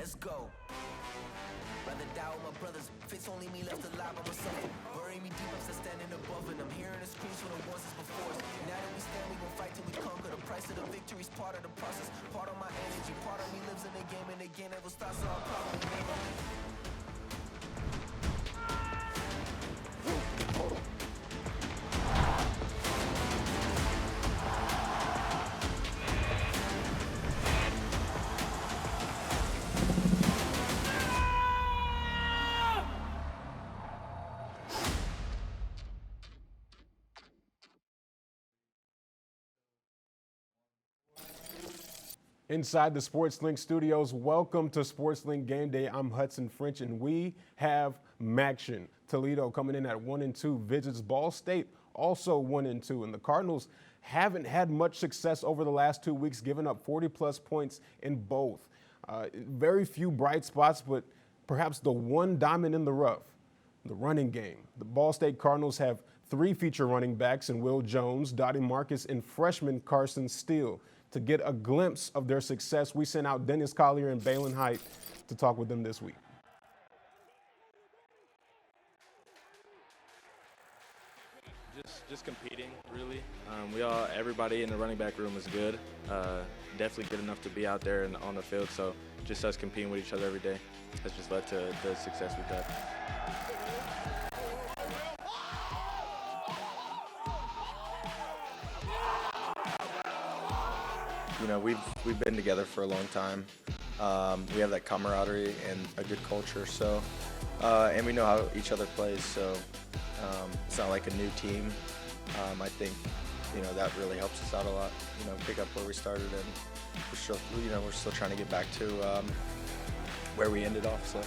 let's go. Rather die with my brothers, face only me left alive, I'm a suffer. Bury me deep, I'm still standing above, and I'm hearing the screams from the ones that's before us. Now that we stand, we gon' fight till we conquer. The price of the victory's part of the process. Part of my energy, part of me lives in the game, and the game never stops, so I'll probably never leave. Inside the SportsLink studios, welcome to SportsLink Game Day. I'm Hudson French, and we have Maction. Toledo coming in at 1-2, visits Ball State, also 1-2. And the Cardinals haven't had much success over the last 2 weeks, giving up 40-plus points in both. Very few bright spots, but perhaps the one diamond in the rough, the running game. The Ball State Cardinals have 3 feature running backs in Will Jones, Dottie Marcus, and freshman Carson Steele. To get a glimpse of their success, we sent out Dennis Collier and Balin Height to talk with them this week. Just competing, really. Everybody in the running back room is good. Definitely good enough to be out there and on the field. So just us competing with each other every day has just led to the success we've had. You know, we've been together for a long time. We have that camaraderie and a good culture. So, and we know how each other plays. So, it's not like a new team. I think, you know, that really helps us out a lot. You know, pick up where we started, and we're still trying to get back to where we ended off. So.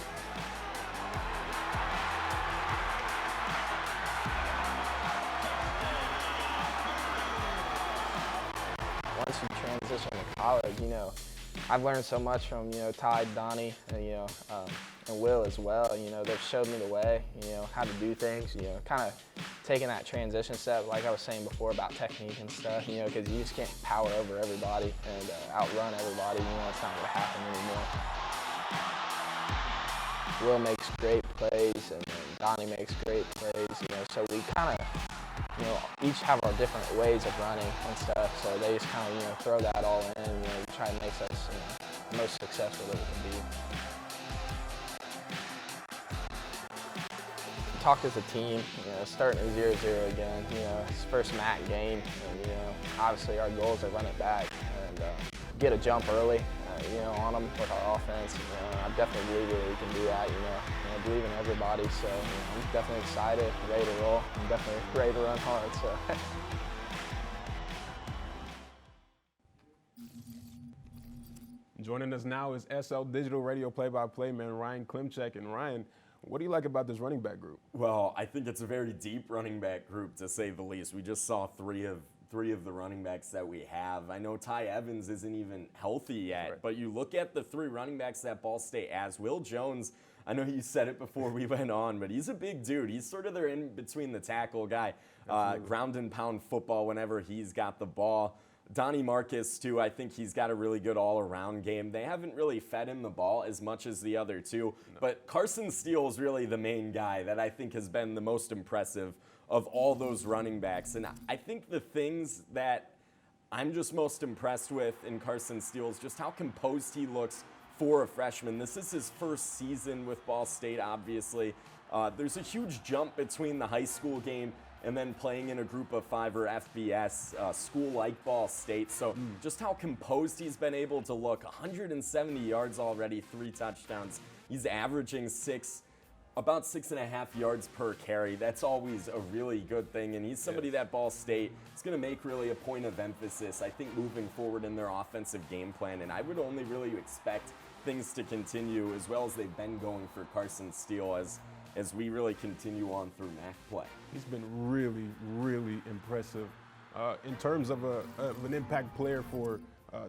Once you transition to college, you know, I've learned so much from, you know, Ty, Donnie, and, you know, and Will as well. You know, they've showed me the way, you know, how to do things, you know, kind of taking that transition step, like I was saying before about technique and stuff, you know, because you just can't power over everybody and outrun everybody. You know, it's not going to happen anymore. Will makes great plays, and Donnie makes great plays, you know, so we kind of, you know, each have our different ways of running and stuff, so they just kind of, you know, throw that all in, you know, try to make us, you know, the most successful that we can be. We talked as a team, you know, starting at 0-0 again, you know, it's first MAC game, and, you know, obviously our goal is to run it back and get a jump early, you know, on them with our offense. You know, I definitely believe that we can do that, you know. I believe in everybody, so, you know, I'm definitely excited, ready to roll. I'm definitely ready to run hard, so. Joining us now is SL Digital Radio play-by-play man Ryan Klimcak. And Ryan, what do you like about this running back group? Well, I think it's a very deep running back group, to say the least. We just saw three of the running backs that we have. I know Ty Evans isn't even healthy yet, right, but you look at the 3 running backs that Ball State has. Will Jones, I know you said it before we went on, but he's a big dude. He's sort of their in-between the tackle guy, ground and pound football whenever he's got the ball. Donnie Marcus, too, I think he's got a really good all-around game. They haven't really fed him the ball as much as the other two, but Carson Steele is really the main guy that I think has been the most impressive of all those running backs. And I think the things that I'm just most impressed with in Carson Steele is just how composed he looks for a freshman. This is his first season with Ball State, obviously. There's a huge jump between the high school game and then playing in a group of 5 or FBS school like Ball State. So just how composed he's been able to look. 170 yards already, 3 touchdowns. He's averaging about 6.5 yards per carry. That's always a really good thing, and he's somebody that Ball State is going to make really a point of emphasis, I think, moving forward in their offensive game plan, and I would only really expect things to continue as well as they've been going for Carson Steele as we really continue on through MAC play. He's been really, really impressive. In terms of an impact player for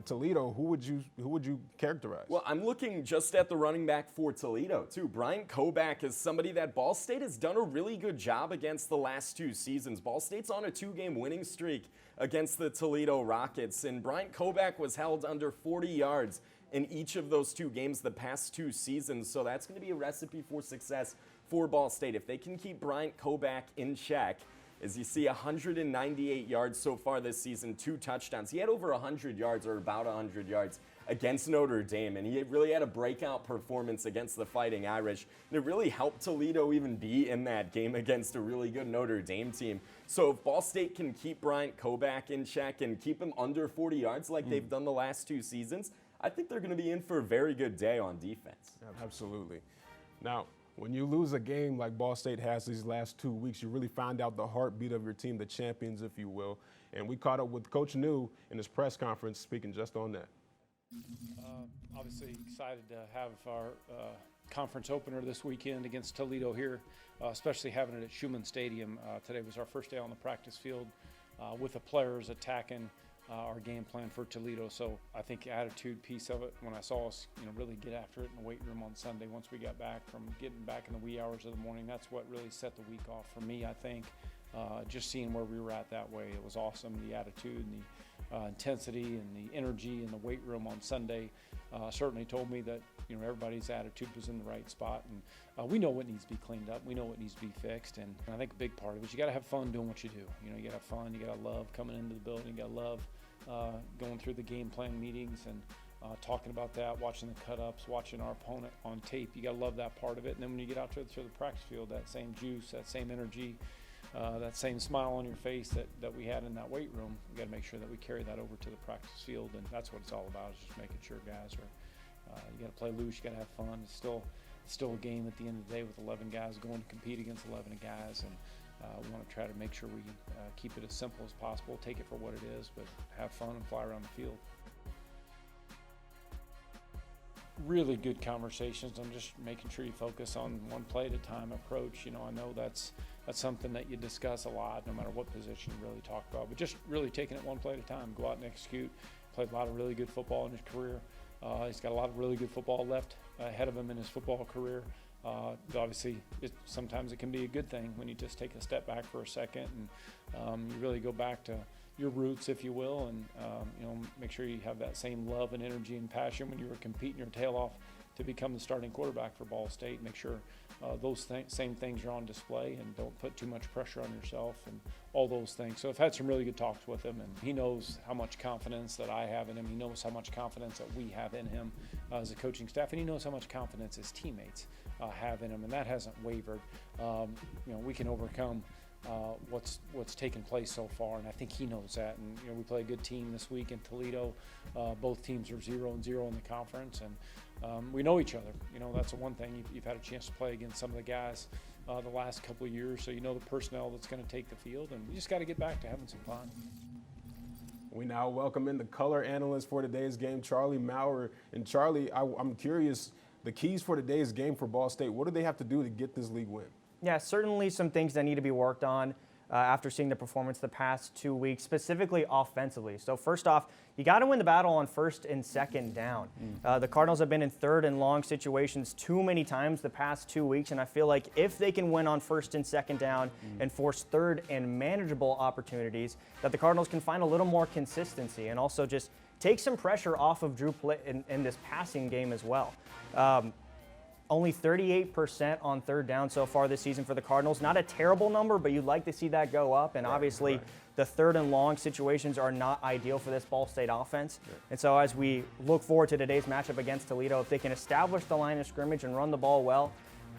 Toledo, who would you characterize? Well, I'm looking just at the running back for Toledo, too. Bryant Kobach is somebody that Ball State has done a really good job against the last 2 seasons. Ball State's on a 2-game winning streak against the Toledo Rockets, and Bryant Kobach was held under 40 yards in each of those 2 games the past 2 seasons. So that's going to be a recipe for success for Ball State. If they can keep Bryant Kobach in check, as you see, 198 yards so far this season, 2 touchdowns. He had over 100 yards, or about 100 yards, against Notre Dame, and he really had a breakout performance against the Fighting Irish. And it really helped Toledo even be in that game against a really good Notre Dame team. So if Ball State can keep Bryant Kobach in check and keep him under 40 yards like they've done the last 2 seasons, I think they're going to be in for a very good day on defense. Absolutely. Now, when you lose a game like Ball State has these last 2 weeks, you really find out the heartbeat of your team, the champions, if you will. And we caught up with Coach New in his press conference speaking just on that. Obviously excited to have our conference opener this weekend against Toledo here, especially having it at Schumann Stadium. Today was our first day on the practice field with the players attacking our game plan for Toledo. So I think attitude piece of it, when I saw us, really get after it in the weight room on Sunday once we got back from getting back in the wee hours of the morning, that's what really set the week off for me, I think. Just seeing where we were at that way, it was awesome. The attitude and the intensity and the energy in the weight room on Sunday certainly told me that everybody's attitude was in the right spot, and we know what needs to be cleaned up. We know what needs to be fixed, and I think a big part of it is you got to have fun doing what you do. You got to have fun. You got to love coming into the building. You got to love going through the game plan meetings and talking about that, watching the cut-ups, watching our opponent on tape. You got to love that part of it, and then when you get out to the practice field, that same juice, that same energy, that same smile on your face that we had in that weight room, we got to make sure that we carry that over to the practice field, and that's what it's all about, is just making sure guys are, you got to play loose, you got to have fun. It's still a game at the end of the day with 11 guys going to compete against 11 guys, and we want to try to make sure we keep it as simple as possible, take it for what it is, but have fun and fly around the field. Really good conversations on just making sure you focus on one play at a time approach. I know that's something that you discuss a lot, no matter what position you really talk about, but just really taking it one play at a time, go out and execute. Played a lot of really good football in his career. He's got a lot of really good football left ahead of him in his football career. Obviously, sometimes it can be a good thing when you just take a step back for a second and you really go back to your roots, if you will, and make sure you have that same love and energy and passion when you were competing your tail off to become the starting quarterback for Ball State. Make sure those same things are on display, and don't put too much pressure on yourself and all those things. So I've had some really good talks with him, and he knows how much confidence that I have in him. He knows how much confidence that we have in him as a coaching staff, and he knows how much confidence his teammates have in him, and that hasn't wavered. We can overcome what's taken place so far, and I think he knows that. And we play a good team this week in Toledo. Both teams are 0-0 in the conference, and we know each other. That's the one thing. You've had a chance to play against some of the guys the last couple of years, so you know the personnel that's going to take the field, and you just got to get back to having some fun. We now welcome in the color analyst for today's game, Charlie Maurer. And Charlie, I'm curious, the keys for today's game for Ball State, what do they have to do to get this league win? Yeah, certainly some things that need to be worked on after seeing the performance the past 2 weeks, specifically offensively. So first off, you got to win the battle on first and second down. The Cardinals have been in third and long situations too many times the past 2 weeks, and I feel like if they can win on first and second down and force third and manageable opportunities, that the Cardinals can find a little more consistency and also just take some pressure off of Drew Plitt in this passing game as well. Only 38% on third down so far this season for the Cardinals. Not a terrible number, but you'd like to see that go up. And obviously, the third and long situations are not ideal for this Ball State offense. And so as we look forward to today's matchup against Toledo, if they can establish the line of scrimmage and run the ball well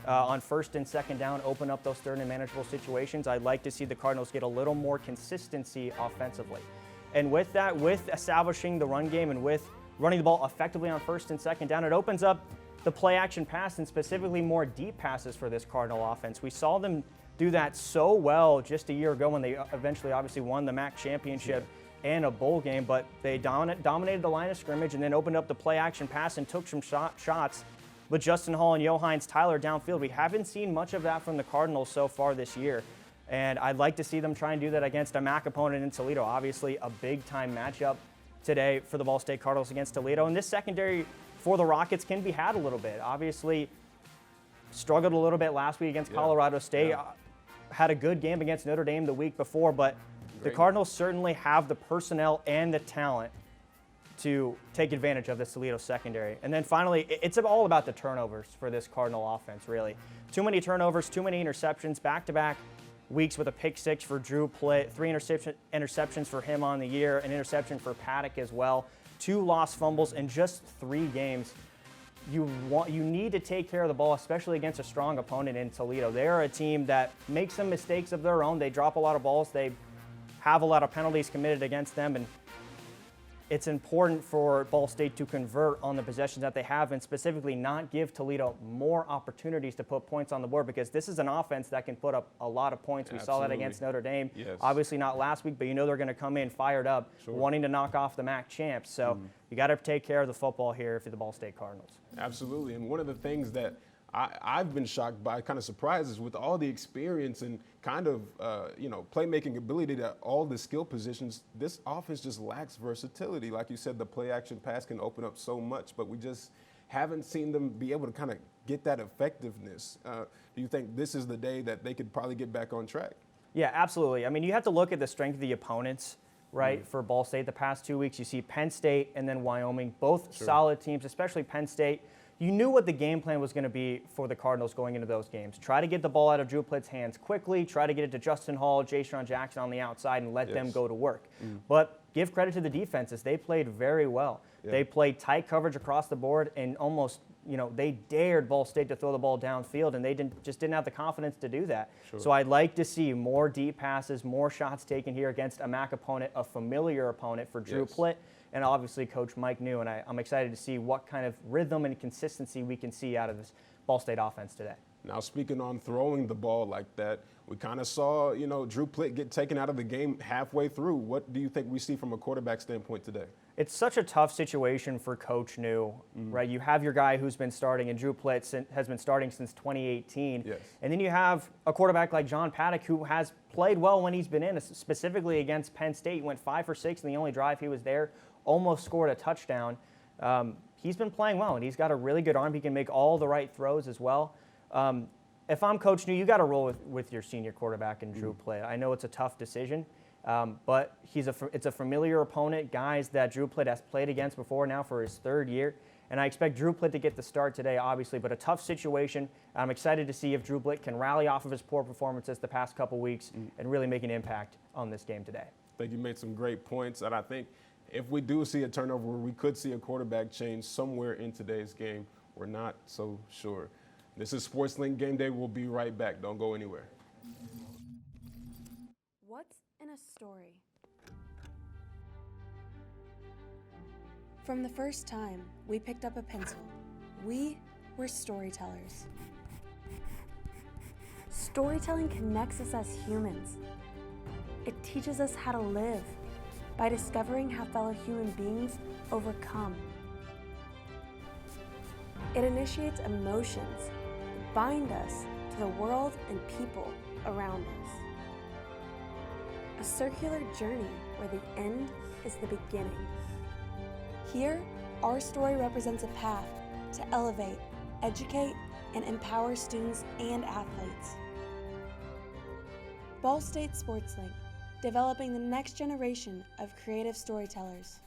on first and second down, open up those third and manageable situations, I'd like to see the Cardinals get a little more consistency offensively. And with that, with establishing the run game and with running the ball effectively on first and second down, it opens up the play action pass and specifically more deep passes for this Cardinal offense. We saw them do that so well just a year ago when they eventually obviously won the MAC championship and a bowl game, but they dominated the line of scrimmage and then opened up the play action pass and took some shots with Justin Hall and Johannes Tyler downfield. We haven't seen much of that from the Cardinals so far this year, and I'd like to see them try and do that against a MAC opponent in Toledo. Obviously a big time matchup today for the Ball State Cardinals against Toledo, and this secondary for the Rockets can be had a little bit. Obviously, struggled a little bit last week against Colorado State. Had a good game against Notre Dame the week before, but the Cardinals certainly have the personnel and the talent to take advantage of this Toledo secondary. And then finally, it's all about the turnovers for this Cardinal offense, really. Too many turnovers, too many interceptions, back-to-back weeks with a pick six for Drew Plitt, 3 interceptions for him on the year, an interception for Paddock as well, 2 lost fumbles in just 3 games. You need to take care of the ball, especially against a strong opponent in Toledo. They're a team that makes some mistakes of their own. They drop a lot of balls. They have a lot of penalties committed against them, and it's important for Ball State to convert on the possessions that they have and specifically not give Toledo more opportunities to put points on the board, because this is an offense that can put up a lot of points. We saw that against Notre Dame. Yes. Obviously not last week, but you know they're going to come in fired up, wanting to knock off the MAC champs. So you got to take care of the football here for the Ball State Cardinals. Absolutely. And one of the things that I've been shocked by, kind of surprised, is with all the experience and kind of, playmaking ability to all the skill positions, this offense just lacks versatility. Like you said, the play action pass can open up so much, but we just haven't seen them be able to kind of get that effectiveness. Do you think this is the day that they could probably get back on track? Yeah, absolutely. I mean, you have to look at the strength of the opponents, right, for Ball State the past 2 weeks. You see Penn State and then Wyoming, both solid teams, especially Penn State. You knew what the game plan was going to be for the Cardinals going into those games. Try to get the ball out of Drew Plitt's hands quickly, try to get it to Justin Hall, Jayshon Jackson on the outside, and let them go to work. But give credit to the defenses. They played very well. They played tight coverage across the board, and almost, they dared Ball State to throw the ball downfield, and they just didn't have the confidence to do that. So I'd like to see more deep passes, more shots taken here against a MAC opponent, a familiar opponent for Drew Plitt, and obviously Coach Mike New. And I'm excited to see what kind of rhythm and consistency we can see out of this Ball State offense today. Now, speaking on throwing the ball like that, we kind of saw, Drew Plitt get taken out of the game halfway through. What do you think we see from a quarterback standpoint today? It's such a tough situation for Coach New, right? You have your guy who's been starting, and Drew Plitt has been starting since 2018. Yes. And then you have a quarterback like John Paddock, who has played well when he's been in, specifically against Penn State. He went 5 for 6 in the only drive he was there, almost scored a touchdown. He's been playing well, and he's got a really good arm. He can make all the right throws as well. If I'm Coach New, you got to roll with your senior quarterback in Drew Plitt. I know it's a tough decision, but it's a familiar opponent, guys that Drew Plitt has played against before now for his 3rd year. And I expect Drew Plitt to get the start today, obviously, but a tough situation. I'm excited to see if Drew Plitt can rally off of his poor performances the past couple weeks and really make an impact on this game today. I think you made some great points, and I think if we do see a turnover, we could see a quarterback change somewhere in today's game. We're not so sure. This is Sports Link Game Day. We'll be right back. Don't go anywhere. What's in a story? From the first time we picked up a pencil, we were storytellers. Storytelling connects us as humans. It teaches us how to live by discovering how fellow human beings overcome. It initiates emotions that bind us to the world and people around us. A circular journey where the end is the beginning. Here, our story represents a path to elevate, educate, and empower students and athletes. Ball State Sports Link, developing the next generation of creative storytellers.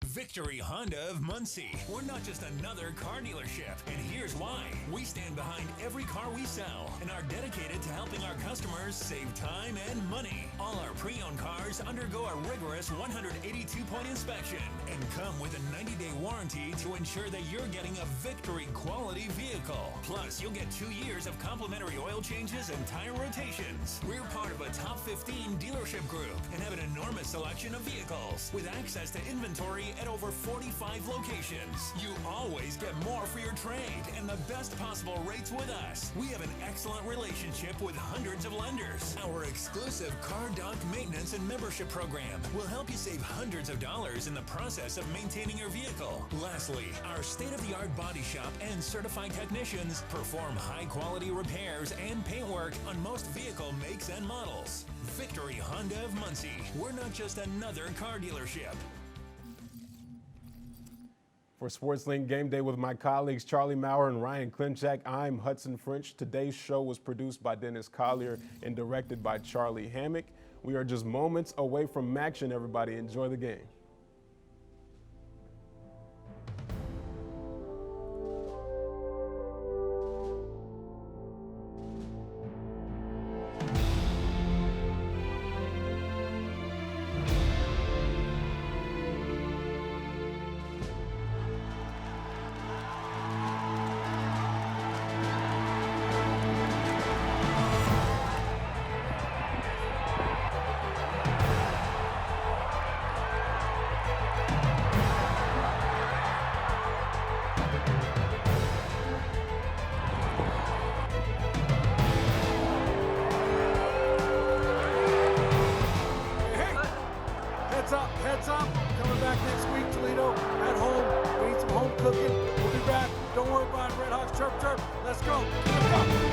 Victory Honda of Muncie. We're not just another car dealership, and here's why. We stand behind every car we sell and are dedicated to helping our customers save time and money. All our pre-owned cars undergo a rigorous 182-point inspection and come with a 90-day warranty to ensure that you're getting a Victory quality vehicle. Plus, you'll get 2 years of complimentary oil changes and tire rotations. We're part of a top 15 dealership group and have an enormous selection of vehicles with access to inventory at over 45 locations. You always get more for your trade and the best possible rates with us. We have an excellent relationship with hundreds of lenders. Our exclusive Car Doc maintenance and membership program will help you save hundreds of dollars in the process of maintaining your vehicle. Lastly, our state-of-the-art body shop and certified technicians perform high-quality repairs and paint work on most vehicle makes and models. Victory Honda of Muncie. We're not just another car dealership. For Sports Link Game Day with my colleagues Charlie Maurer and Ryan Klimcak, I'm Hudson French. Today's show was produced by Dennis Collier and directed by Charlie Hammock. We are just moments away from action, everybody. Enjoy the game. Heads up. Coming back next week, Toledo at home. We need some home cooking. We'll be back. Don't worry about it. Red Hawks, chirp, chirp. Let's go. Let's go.